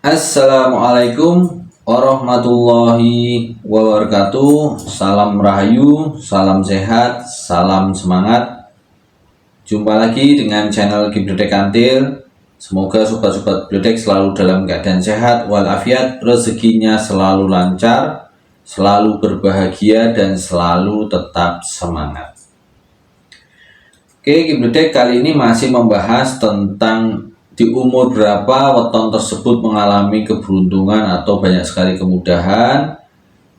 Assalamualaikum warahmatullahi wabarakatuh. Salam rahayu, salam sehat, salam semangat. Jumpa lagi dengan channel Bibliotek Kantil. Semoga sobat-sobat bibliotek selalu dalam keadaan sehat walafiat, rezekinya selalu lancar, selalu berbahagia, dan selalu tetap semangat. Oke, Bibliotek kali ini masih membahas tentang di umur berapa weton tersebut mengalami keberuntungan atau banyak sekali kemudahan,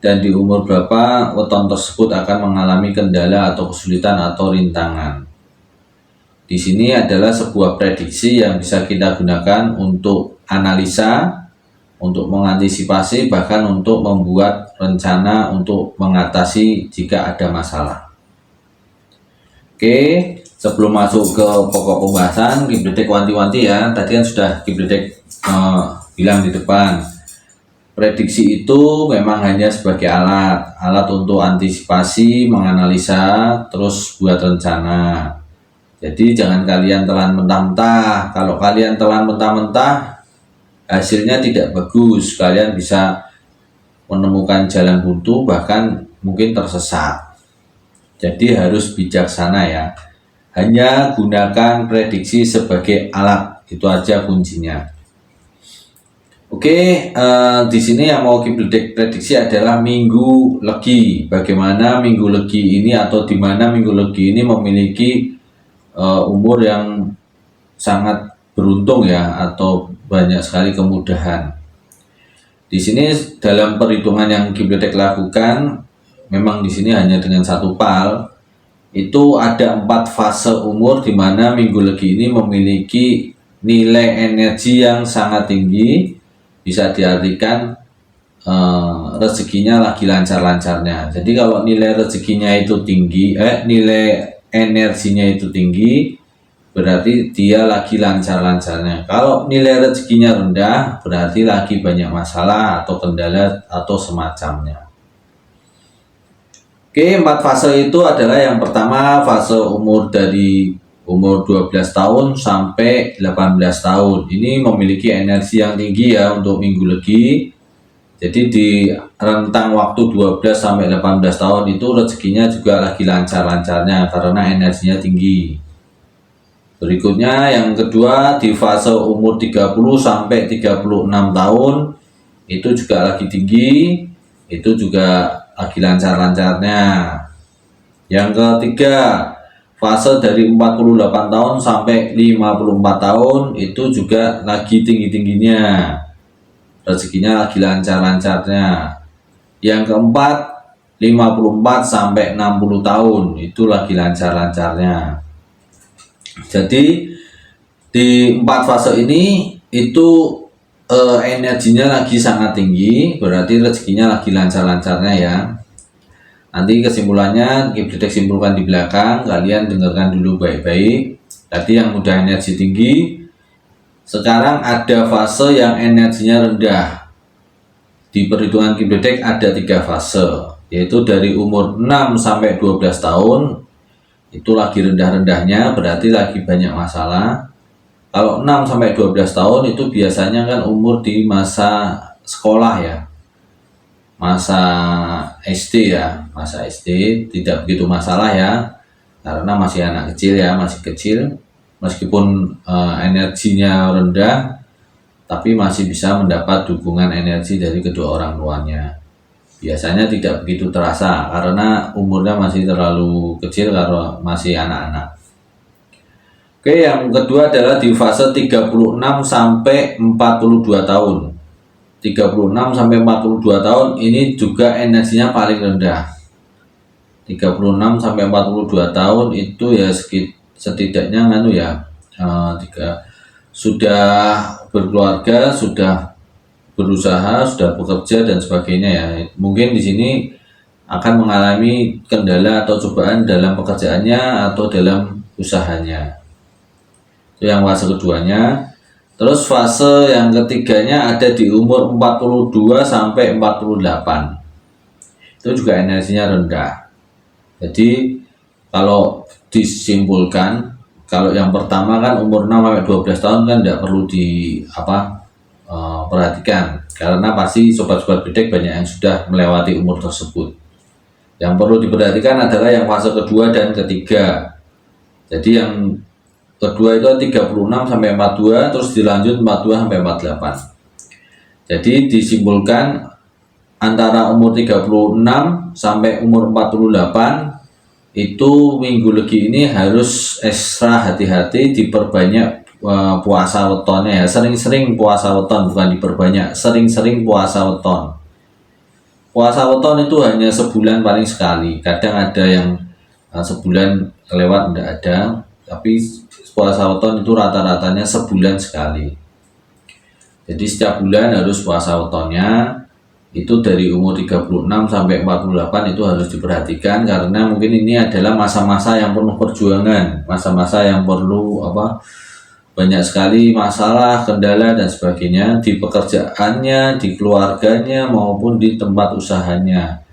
dan di umur berapa weton tersebut akan mengalami kendala atau kesulitan atau rintangan. Di sini adalah sebuah prediksi yang bisa kita gunakan untuk analisa, untuk mengantisipasi, bahkan untuk membuat rencana untuk mengatasi jika ada masalah. Oke, sebelum masuk ke pokok pembahasan, Bibliotek wanti-wanti ya. Tadi kan sudah Bibliotek bilang di depan, prediksi itu memang hanya sebagai alat untuk antisipasi, menganalisa, terus buat rencana. Jadi jangan kalian telan mentah-mentah. Kalau kalian telan mentah-mentah, hasilnya tidak bagus. Kalian bisa menemukan jalan buntu, bahkan mungkin tersesat. Jadi harus bijaksana ya. Hanya gunakan prediksi sebagai alat, itu aja kuncinya. Oke, di sini yang mau Bibliotek prediksi adalah Minggu Legi. Bagaimana Minggu Legi ini atau di mana Minggu Legi ini memiliki umur yang sangat beruntung ya, atau banyak sekali kemudahan. Di sini dalam perhitungan yang Bibliotek lakukan, memang di sini hanya dengan satu PAL, itu ada 4 fase umur di mana Minggu Legi ini memiliki nilai energi yang sangat tinggi. Bisa diartikan rezekinya lagi lancar-lancarnya. Jadi kalau nilai rezekinya itu tinggi, nilai energinya itu tinggi, berarti dia lagi lancar-lancarnya. Kalau nilai rezekinya rendah, berarti lagi banyak masalah atau kendala atau semacamnya. Oke, 4 fase itu adalah yang pertama fase umur dari umur 12 tahun sampai 18 tahun. Ini memiliki energi yang tinggi ya untuk Minggu Legi. Jadi di rentang waktu 12 sampai 18 tahun itu rezekinya juga lagi lancar-lancarnya karena energinya tinggi. Berikutnya yang kedua di fase umur 30 sampai 36 tahun itu juga lagi tinggi, itu juga lagi lancar-lancarnya. Yang ketiga, fase dari 48 tahun sampai 54 tahun itu juga lagi tinggi-tingginya, rezekinya lagi lancar-lancarnya. Yang keempat, 54 sampai 60 tahun itu lagi lancar-lancarnya. Jadi di 4 fase ini itu energinya lagi sangat tinggi, berarti rezekinya lagi lancar-lancarnya ya. Nanti kesimpulannya Bibliotek simpulkan di belakang, kalian dengarkan dulu baik-baik. Tadi yang udah energi tinggi, sekarang ada fase yang energinya rendah. Di perhitungan Bibliotek ada 3 fase, yaitu dari umur 6 sampai 12 tahun itu lagi rendah-rendahnya, berarti lagi banyak masalah. Kalau 6 sampai 12 tahun itu biasanya kan umur di masa sekolah ya, masa SD ya, masa SD tidak begitu masalah ya, karena masih anak kecil ya, masih kecil. Meskipun energinya rendah, tapi masih bisa mendapat dukungan energi dari kedua orang tuanya. Biasanya tidak begitu terasa karena umurnya masih terlalu kecil, karena masih anak-anak. Oke, yang kedua adalah di fase 36 sampai 42 tahun. 36 sampai 42 tahun ini juga energinya paling rendah. 36 sampai 42 tahun itu ya setidaknya sudah berkeluarga, sudah berusaha, sudah bekerja dan sebagainya ya. Mungkin di sini akan mengalami kendala atau cobaan dalam pekerjaannya atau dalam usahanya. Itu yang fase keduanya. Terus fase yang ketiganya ada di umur 42 sampai 48. Itu juga energinya rendah. Jadi kalau disimpulkan, kalau yang pertama kan umur 6 sampai 12 tahun kan tidak perlu perhatikan, karena pasti sobat-sobat bedek banyak yang sudah melewati umur tersebut. Yang perlu diperhatikan adalah yang fase kedua dan ketiga. Jadi yang kedua itu 36 sampai 42, terus dilanjut 42 sampai 48. Jadi disimpulkan antara umur 36 sampai umur 48 itu minggu legi ini harus ekstra hati-hati, diperbanyak puasa wetonnya ya, sering-sering puasa weton, bukan diperbanyak, sering-sering puasa weton. Puasa weton itu hanya sebulan paling sekali, kadang ada yang sebulan kelewat tidak ada, tapi puasa weton itu rata-ratanya sebulan sekali. Jadi setiap bulan harus puasa wetonnya. Itu dari umur 36 sampai 48 itu harus diperhatikan, karena mungkin ini adalah masa-masa yang penuh perjuangan, masa-masa yang perlu banyak sekali masalah, kendala dan sebagainya di pekerjaannya, di keluarganya maupun di tempat usahanya.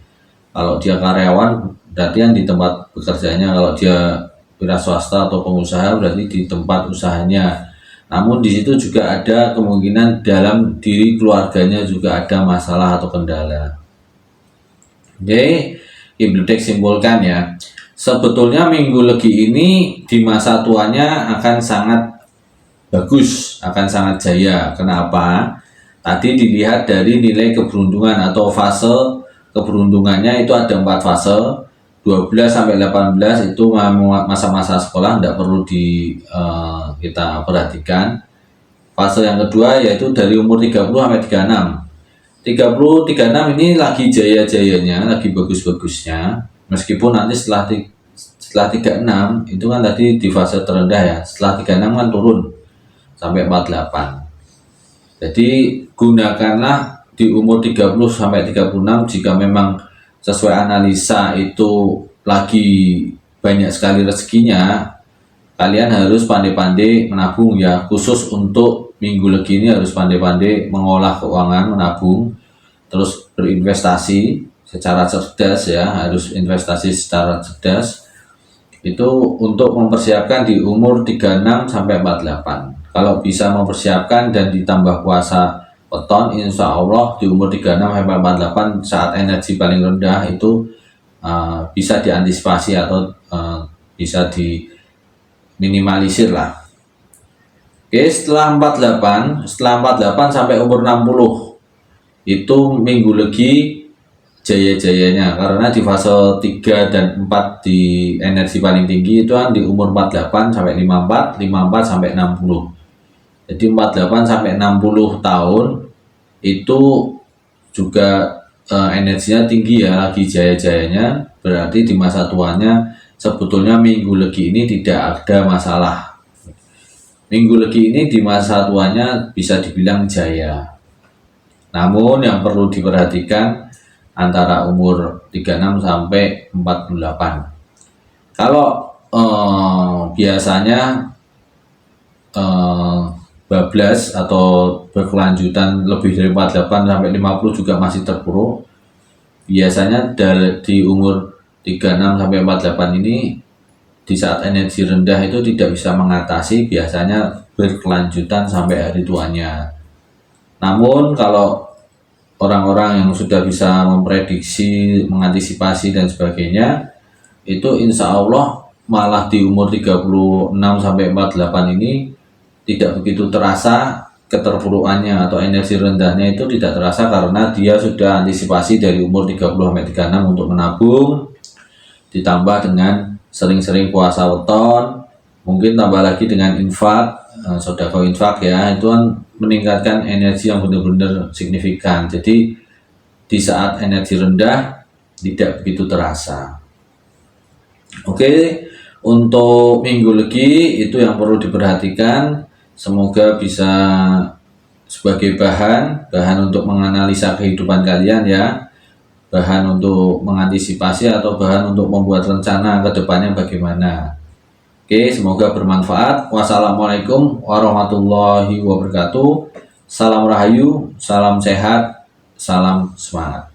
Kalau dia karyawan berarti yang di tempat bekerjanya, kalau dia wira swasta atau pengusaha berarti di tempat usahanya. Namun di situ juga ada kemungkinan dalam diri keluarganya juga ada masalah atau kendala. Oke, Ibnu Dek simpulkan ya. Sebetulnya minggu legi ini di masa tuanya akan sangat bagus, akan sangat jaya. Kenapa? Tadi dilihat dari nilai keberuntungan atau fase keberuntungannya itu ada 4 fase. 12 sampai 18 itu masa-masa sekolah, tidak perlu kita perhatikan. Fase yang kedua yaitu dari umur 30 sampai 36. 30 36 ini lagi jaya-jayanya, lagi bagus-bagusnya. Meskipun nanti setelah 36 itu kan tadi di fase terendah ya. Setelah 36 kan turun sampai 48. Jadi gunakanlah di umur 30 sampai 36 jika memang sesuai analisa itu lagi banyak sekali rezekinya, kalian harus pandai-pandai menabung ya. Khusus untuk minggu legi ini harus pandai-pandai mengolah keuangan, menabung, terus berinvestasi secara cerdas ya, harus investasi secara cerdas. Itu untuk mempersiapkan di umur 36 sampai 48. Kalau bisa mempersiapkan dan ditambah puasa weton, insya Allah di umur 36 sampai 48 saat energi paling rendah itu bisa diantisipasi atau bisa diminimalisir lah. Oke, setelah 48 sampai umur 60 itu minggu legi jaya-jayanya, karena di fase 3 dan 4 di energi paling tinggi itu kan di umur 48 sampai 54, 54 sampai 60. Jadi 48 sampai 60 tahun itu juga energinya tinggi ya, lagi jaya-jayanya. Berarti di masa tuanya sebetulnya minggu legi ini tidak ada masalah. Minggu legi ini di masa tuanya bisa dibilang jaya. Namun yang perlu diperhatikan antara umur 36 sampai 48. Kalau biasanya bablas atau berkelanjutan lebih dari 48 sampai 50 juga masih terpuruk. Biasanya di umur 36 sampai 48 ini di saat energi rendah itu tidak bisa mengatasi, biasanya berkelanjutan sampai hari tuanya. Namun kalau orang-orang yang sudah bisa memprediksi, mengantisipasi dan sebagainya, itu insya Allah malah di umur 36 sampai 48 ini tidak begitu terasa keterpurukannya atau energi rendahnya, itu tidak terasa karena dia sudah antisipasi dari umur 30 sampai 36 untuk menabung, ditambah dengan sering-sering puasa weton, mungkin tambah lagi dengan infak, sedekah infak ya, itu kan meningkatkan energi yang benar-benar signifikan. Jadi di saat energi rendah tidak begitu terasa. Oke, untuk minggu legi itu yang perlu diperhatikan. Semoga bisa sebagai bahan untuk menganalisa kehidupan kalian ya, bahan untuk mengantisipasi atau bahan untuk membuat rencana ke depannya bagaimana. Oke, semoga bermanfaat. Wassalamualaikum warahmatullahi wabarakatuh. Salam rahayu, salam sehat, salam semangat.